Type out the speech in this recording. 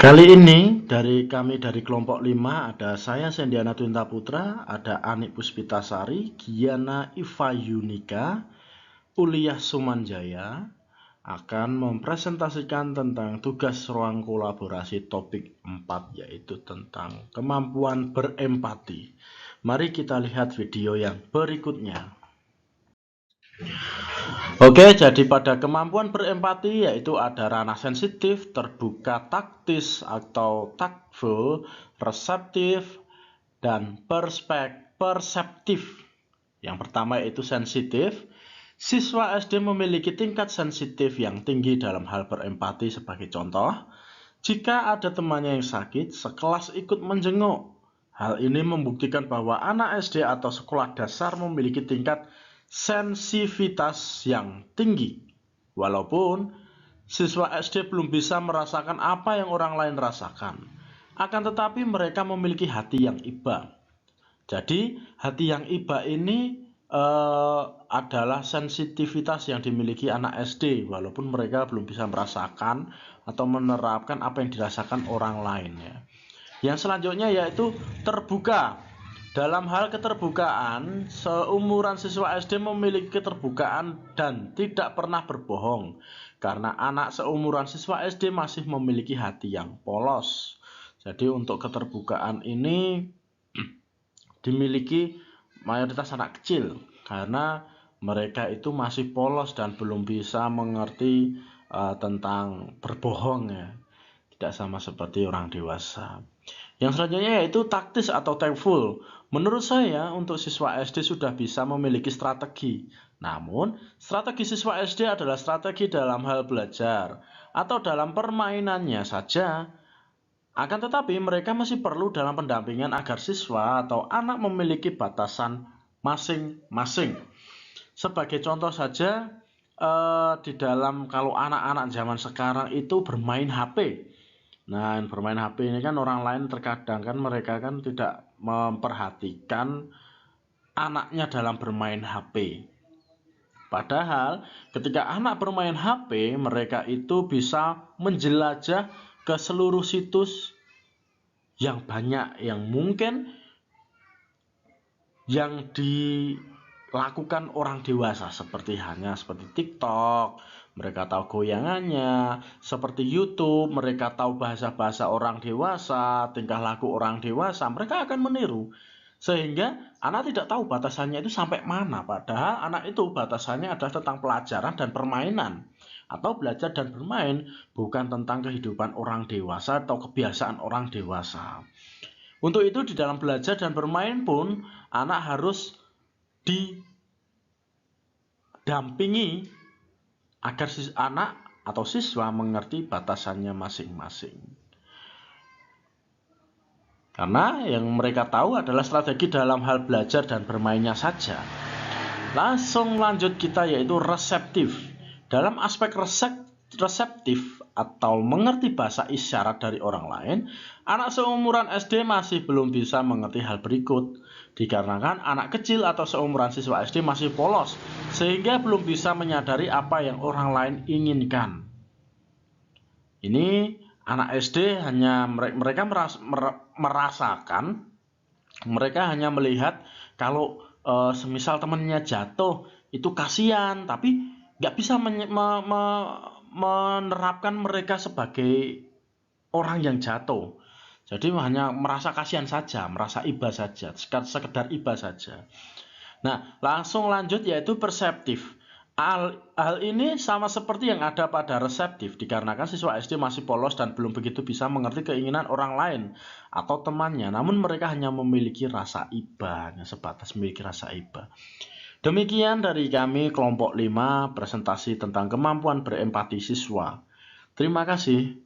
Kali ini dari kelompok 5 ada saya Sendiana Twinta Putra, ada Anik Puspitasari, Giana Iva Yunika, Uliah Sumanjaya akan mempresentasikan tentang tugas ruang kolaborasi topik 4, yaitu tentang kemampuan berempati. Mari kita lihat video yang berikutnya. Oke, jadi pada kemampuan berempati yaitu ada ranah sensitif, terbuka, taktis atau taktful, reseptif, dan perseptif. Yang pertama yaitu sensitif. Siswa SD memiliki tingkat sensitif yang tinggi dalam hal berempati sebagai contoh. Jika ada temannya yang sakit, sekelas ikut menjenguk. Hal ini membuktikan bahwa anak SD atau sekolah dasar memiliki tingkat sensitivitas yang tinggi. Walaupun siswa SD belum bisa merasakan apa yang orang lain rasakan, akan tetapi mereka memiliki hati yang iba. Jadi hati yang iba ini adalah sensitivitas yang dimiliki anak SD, walaupun mereka belum bisa merasakan atau menerapkan apa yang dirasakan orang lain, ya. Yang selanjutnya yaitu terbuka. Dalam hal keterbukaan, seumuran siswa SD memiliki keterbukaan dan tidak pernah berbohong, karena anak seumuran siswa SD masih memiliki hati yang polos. Jadi untuk keterbukaan ini dimiliki mayoritas anak kecil, karena mereka itu masih polos dan belum bisa mengerti tentang berbohong, ya. Tidak sama seperti orang dewasa. Yang selanjutnya yaitu taktis atau tactful. Menurut saya untuk siswa SD sudah bisa memiliki strategi. Namun, strategi siswa SD adalah strategi dalam hal belajar atau dalam permainannya saja. Akan tetapi mereka masih perlu dalam pendampingan agar siswa atau anak memiliki batasan masing-masing. Sebagai contoh saja, di dalam kalau anak-anak zaman sekarang itu bermain HP. Nah, bermain HP ini kan orang lain terkadang kan mereka kan tidak memperhatikan anaknya dalam bermain HP. Padahal ketika anak bermain HP, mereka itu bisa menjelajah ke seluruh situs yang banyak yang mungkin yang dilakukan orang dewasa, seperti TikTok, mereka tahu goyangannya, seperti YouTube, mereka tahu bahasa-bahasa orang dewasa, tingkah laku orang dewasa, mereka akan meniru. Sehingga anak tidak tahu batasannya itu sampai mana, padahal anak itu batasannya adalah tentang pelajaran dan permainan. Atau belajar dan bermain, bukan tentang kehidupan orang dewasa atau kebiasaan orang dewasa. Untuk itu di dalam belajar dan bermain pun, anak harus didampingi agar anak atau siswa mengerti batasannya masing-masing. Karena yang mereka tahu adalah strategi dalam hal belajar dan bermainnya saja. Langsung lanjut kita yaitu reseptif. Dalam aspek reseptif atau mengerti bahasa isyarat dari orang lain, anak seumuran SD masih belum bisa mengerti hal berikut. Dikarenakan anak kecil atau seumuran siswa SD masih polos, sehingga belum bisa menyadari apa yang orang lain inginkan. Ini anak SD hanya mereka merasakan, mereka hanya melihat kalau semisal temannya jatuh itu kasihan, tapi nggak bisa menerapkan mereka sebagai orang yang jatuh. Jadi hanya merasa kasihan saja, merasa iba saja, sekedar iba saja. Nah, langsung lanjut yaitu perseptif. Hal ini sama seperti yang ada pada reseptif, dikarenakan siswa SD masih polos dan belum begitu bisa mengerti keinginan orang lain atau temannya, namun mereka hanya memiliki rasa iba, hanya sebatas memiliki rasa iba. Demikian dari kami kelompok 5 presentasi tentang kemampuan berempati siswa. Terima kasih.